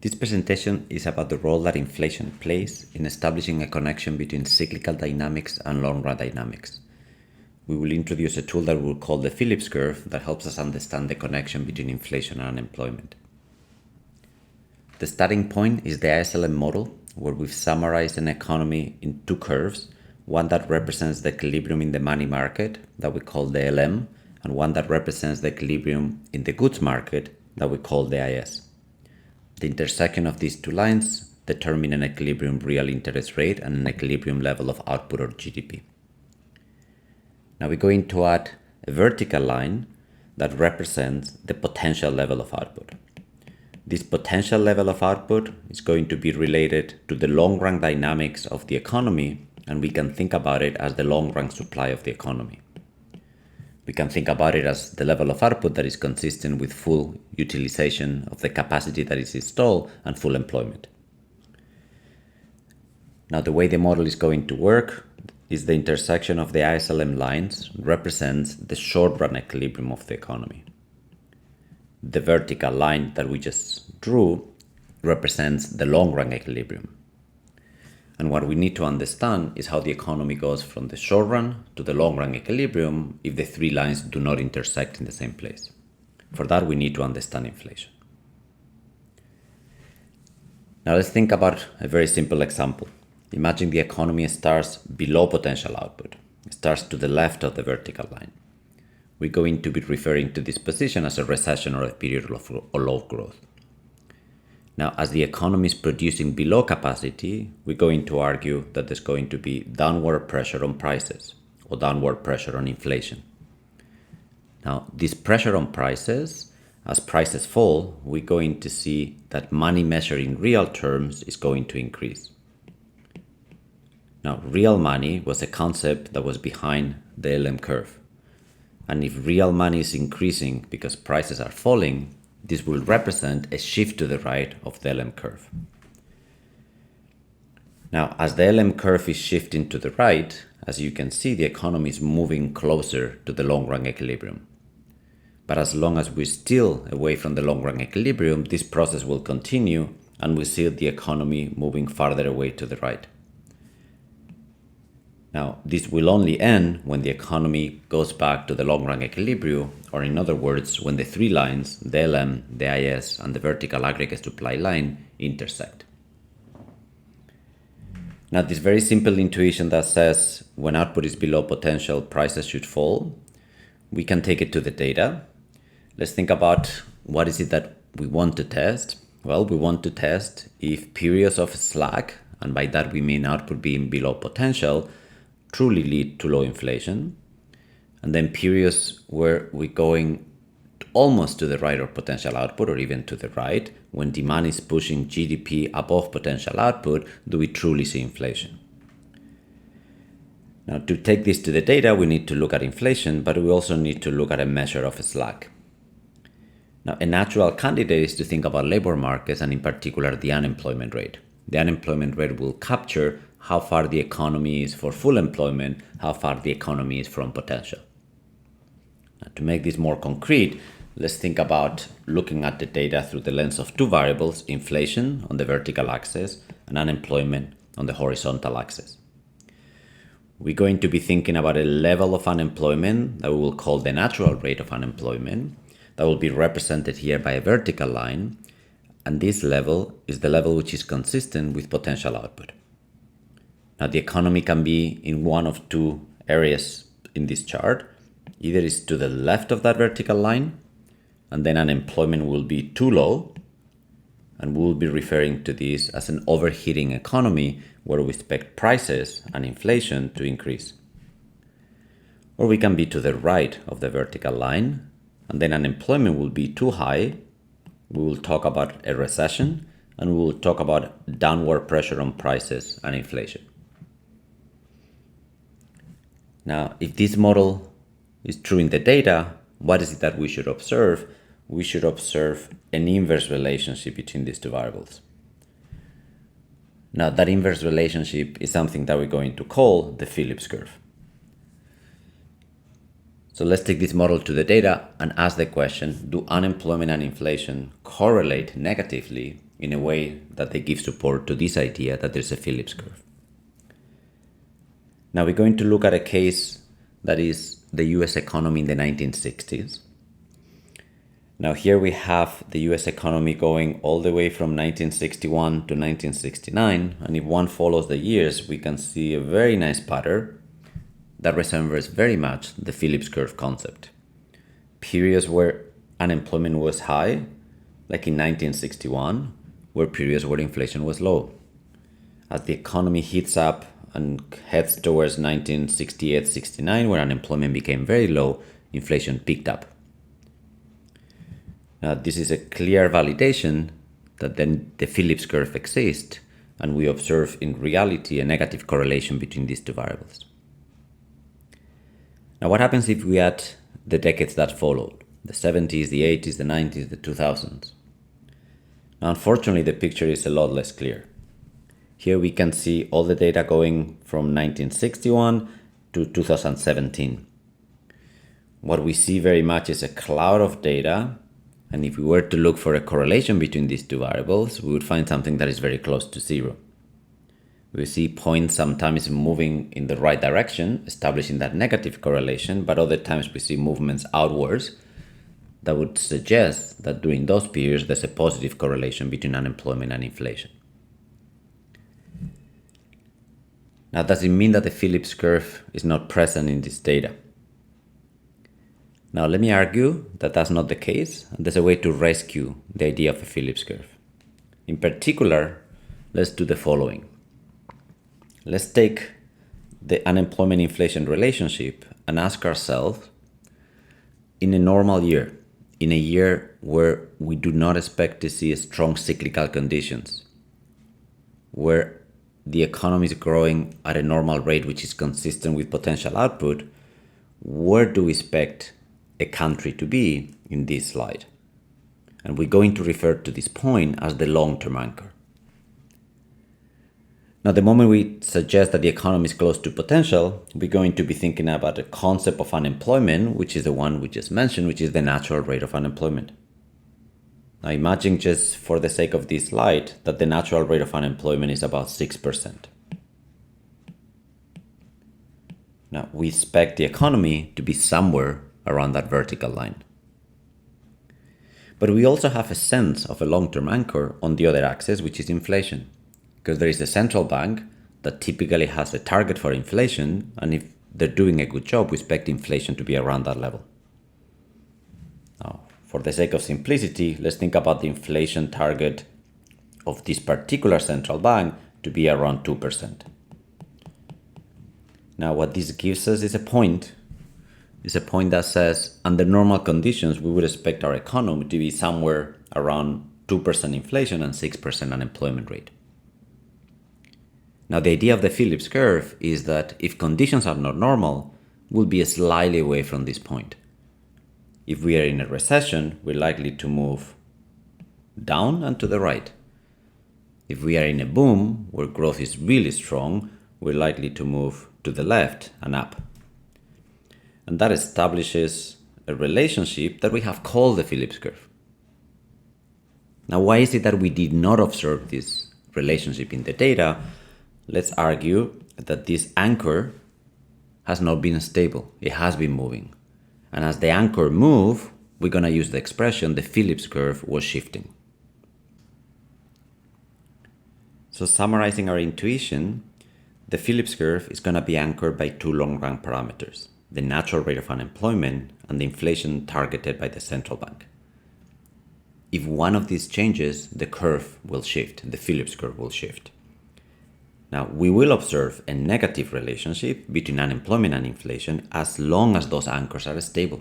This presentation is about the role that inflation plays in establishing a connection between cyclical dynamics and long-run dynamics. We will introduce a tool that we'll call the Phillips curve that helps us understand the connection between inflation and unemployment. The starting point is the ISLM model, where we've summarized an economy in two curves, one that represents the equilibrium in the money market, that we call the LM, and one that represents the equilibrium in the goods market, that we call the IS. The intersection of these two lines determine an equilibrium real interest rate and an equilibrium level of output or GDP. Now we're going to add a vertical line that represents the potential level of output. This potential level of output is going to be related to the long-run dynamics of the economy, and we can think about it as the long-run supply of the economy. We can think about it as the level of output that is consistent with full utilization of the capacity that is installed and full employment. Now, the way the model is going to work is the intersection of the ISLM lines represents the short-run equilibrium of the economy. The vertical line that we just drew represents the long-run equilibrium. And what we need to understand is how the economy goes from the short run to the long run equilibrium if the three lines do not intersect in the same place. For that, we need to understand inflation. Now let's think about a very simple example. Imagine the economy starts below potential output. It starts to the left of the vertical line. We're going to be referring to this position as a recession or a period of low growth. Now, as the economy is producing below capacity, we're going to argue that there's going to be downward pressure on prices or downward pressure on inflation. Now, this pressure on prices, as prices fall, we're going to see that money measured in real terms is going to increase. Now, real money was a concept that was behind the LM curve. And if real money is increasing because prices are falling, this will represent a shift to the right of the LM curve. Now, as the LM curve is shifting to the right, as you can see, the economy is moving closer to the long-run equilibrium. But as long as we're still away from the long-run equilibrium, this process will continue and we see the economy moving farther away to the right. Now, this will only end when the economy goes back to the long-run equilibrium, or in other words, when the three lines, the LM, the IS, and the vertical aggregate supply line intersect. Now, this very simple intuition that says when output is below potential, prices should fall, we can take it to the data. Let's think about what is it that we want to test. Well, we want to test if periods of slack, and by that we mean output being below potential, truly lead to low inflation, and then periods where we're going almost to the right of potential output or even to the right, when demand is pushing GDP above potential output, do we truly see inflation? Now, to take this to the data, we need to look at inflation, but we also need to look at a measure of slack. Now, a natural candidate is to think about labor markets and in particular the unemployment rate. The unemployment rate will capture how far the economy is for full employment, how far the economy is from potential. Now, to make this more concrete, let's think about looking at the data through the lens of two variables, inflation on the vertical axis and unemployment on the horizontal axis. We're going to be thinking about a level of unemployment that we will call the natural rate of unemployment, that will be represented here by a vertical line, and this level is the level which is consistent with potential output. Now, the economy can be in one of two areas in this chart. Either it's to the left of that vertical line, and then unemployment will be too low, and we'll be referring to this as an overheating economy where we expect prices and inflation to increase. Or we can be to the right of the vertical line, and then unemployment will be too high. We will talk about a recession, and we will talk about downward pressure on prices and inflation. Now, if this model is true in the data, what is it that we should observe? We should observe an inverse relationship between these two variables. Now, that inverse relationship is something that we're going to call the Phillips curve. So let's take this model to the data and ask the question, do unemployment and inflation correlate negatively in a way that they give support to this idea that there's a Phillips curve. Now we're going to look at a case that is the US economy in the 1960s. Now here we have the US economy going all the way from 1961 to 1969, and if one follows the years, we can see a very nice pattern that resembles very much the Phillips curve concept. Periods where unemployment was high, like in 1961, were periods where inflation was low. As the economy heats up and heads towards 1968-69, where unemployment became very low, inflation picked up. Now, this is a clear validation that then the Phillips curve exists, and we observe in reality a negative correlation between these two variables. Now, what happens if we add the decades that followed? The 70s, the 80s, the 90s, the 2000s. Now, unfortunately, the picture is a lot less clear. Here we can see all the data going from 1961 to 2017. What we see very much is a cloud of data, and if we were to look for a correlation between these two variables, we would find something that is very close to zero. We see points sometimes moving in the right direction, establishing that negative correlation, but other times we see movements outwards that would suggest that during those periods there's a positive correlation between unemployment and inflation. Now, does it mean that the Phillips curve is not present in this data? Now, let me argue that that's not the case, and there's a way to rescue the idea of a Phillips curve. In particular, let's do the following. Let's take the unemployment-inflation relationship and ask ourselves, in a normal year, in a year where we do not expect to see strong cyclical conditions, where the economy is growing at a normal rate which is consistent with potential output, where do we expect a country to be in this slide? And we're going to refer to this point as the long-term anchor. Now, the moment we suggest that the economy is close to potential, we're going to be thinking about the concept of unemployment, which is the one we just mentioned, which is the natural rate of unemployment. Now, imagine, just for the sake of this slide, that the natural rate of unemployment is about 6%. Now, we expect the economy to be somewhere around that vertical line. But we also have a sense of a long-term anchor on the other axis, which is inflation, because there is a central bank that typically has a target for inflation, and if they're doing a good job, we expect inflation to be around that level. Now, for the sake of simplicity, let's think about the inflation target of this particular central bank to be around 2%. Now, what this gives us is a point that says, under normal conditions, we would expect our economy to be somewhere around 2% inflation and 6% unemployment rate. Now, the idea of the Phillips curve is that if conditions are not normal, we'll be slightly away from this point. If we are in a recession, we're likely to move down and to the right. If we are in a boom, where growth is really strong, we're likely to move to the left and up. And that establishes a relationship that we have called the Phillips curve. Now, why is it that we did not observe this relationship in the data? Let's argue that this anchor has not been stable. It has been moving. And as the anchor moved, we're going to use the expression the Phillips curve was shifting. So summarizing our intuition, the Phillips curve is going to be anchored by two long-run parameters: the natural rate of unemployment and the inflation targeted by the central bank. If one of these changes, the curve will shift, the Phillips curve will shift. Now, we will observe a negative relationship between unemployment and inflation as long as those anchors are stable.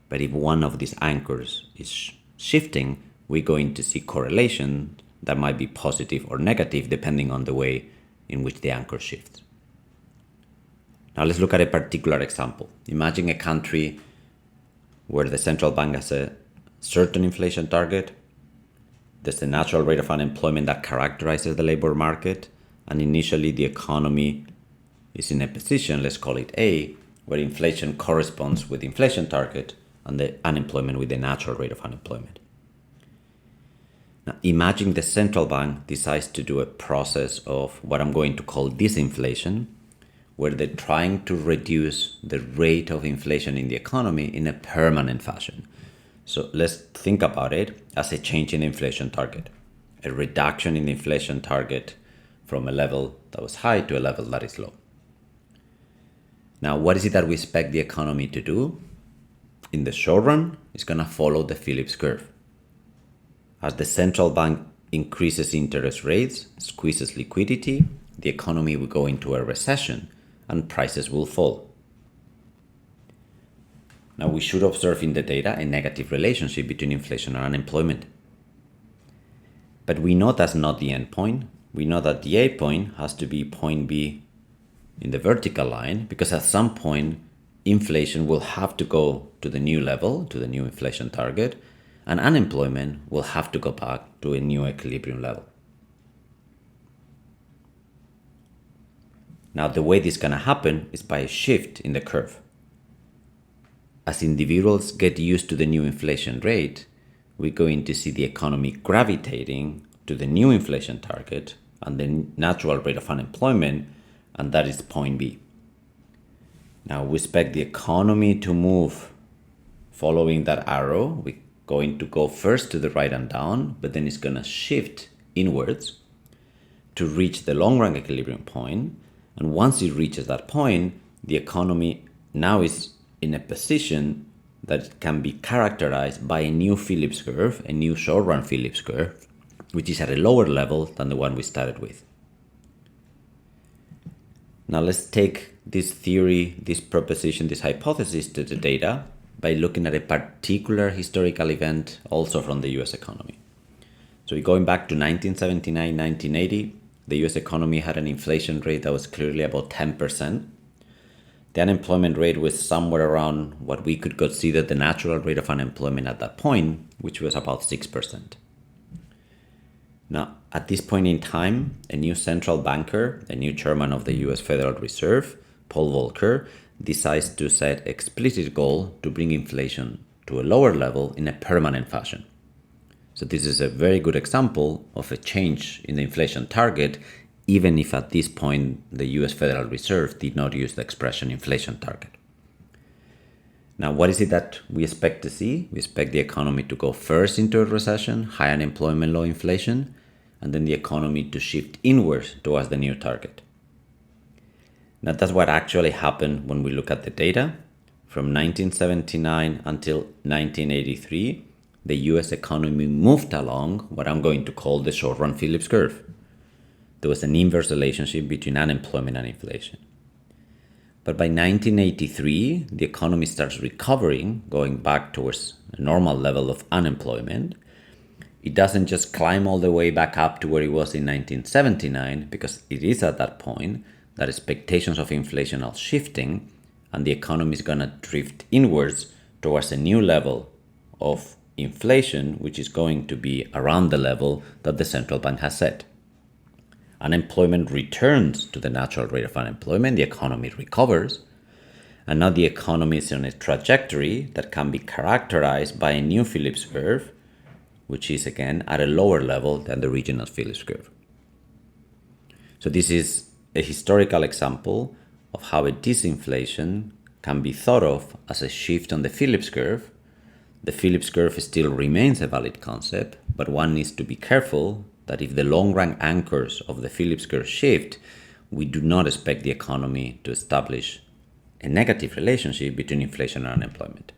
But if one of these anchors is shifting, we're going to see correlation that might be positive or negative depending on the way in which the anchor shifts. Now, let's look at a particular example. Imagine a country where the central bank has a certain inflation target. There's the natural rate of unemployment that characterizes the labor market. And initially the economy is in a position, let's call it A, where inflation corresponds with the inflation target and the unemployment with the natural rate of unemployment. Imagine the central bank decides to do a process of what I'm going to call disinflation, where they're trying to reduce the rate of inflation in the economy in a permanent fashion. So let's think about it as a change in inflation target, a reduction in the inflation target from a level that was high to a level that is low. Now, what is it that we expect the economy to do? In the short run, it's going to follow the Phillips curve. As the central bank increases interest rates, squeezes liquidity, the economy will go into a recession and prices will fall. Now, we should observe in the data a negative relationship between inflation and unemployment. But we know that's not the end point. We know that the A point has to be point B in the vertical line, because at some point, inflation will have to go to the new level, to the new inflation target, and unemployment will have to go back to a new equilibrium level. Now, the way this is going to happen is by a shift in the curve. As individuals get used to the new inflation rate, we're going to see the economy gravitating to the new inflation target and the natural rate of unemployment, and that is point B. Now, we expect the economy to move following that arrow. We're going to go first to the right and down, but then it's going to shift inwards to reach the long-run equilibrium point. And once it reaches that point, the economy now is in a position that can be characterized by a new Phillips curve, a new short-run Phillips curve, which is at a lower level than the one we started with. Now let's take this theory, this proposition, this hypothesis to the data by looking at a particular historical event also from the US economy. So going back to 1979, 1980, the US economy had an inflation rate that was clearly about 10%. The unemployment rate was somewhere around what we could consider the natural rate of unemployment at that point, which was about 6%. Now, at this point in time, a new central banker, a new chairman of the US Federal Reserve, Paul Volcker, decides to set explicit goal to bring inflation to a lower level in a permanent fashion. So this is a very good example of a change in the inflation target, even if at this point the US Federal Reserve did not use the expression inflation target. Now, what is it that we expect to see? We expect the economy to go first into a recession, high unemployment, low inflation, and then the economy to shift inwards towards the new target. Now, that's what actually happened when we look at the data. From 1979 until 1983, the US economy moved along what I'm going to call the short-run Phillips curve. There was an inverse relationship between unemployment and inflation. But by 1983, the economy starts recovering, going back towards a normal level of unemployment. It doesn't just climb all the way back up to where it was in 1979, because it is at that point that expectations of inflation are shifting and the economy is going to drift inwards towards a new level of inflation, which is going to be around the level that the central bank has set. Unemployment returns to the natural rate of unemployment, the economy recovers, and now the economy is on a trajectory that can be characterized by a new Phillips curve, which is again at a lower level than the regional Phillips curve. So this is a historical example of how a disinflation can be thought of as a shift on the Phillips curve. The Phillips curve still remains a valid concept, but one needs to be careful that if the long-run anchors of the Phillips curve shift, we do not expect the economy to establish a negative relationship between inflation and unemployment.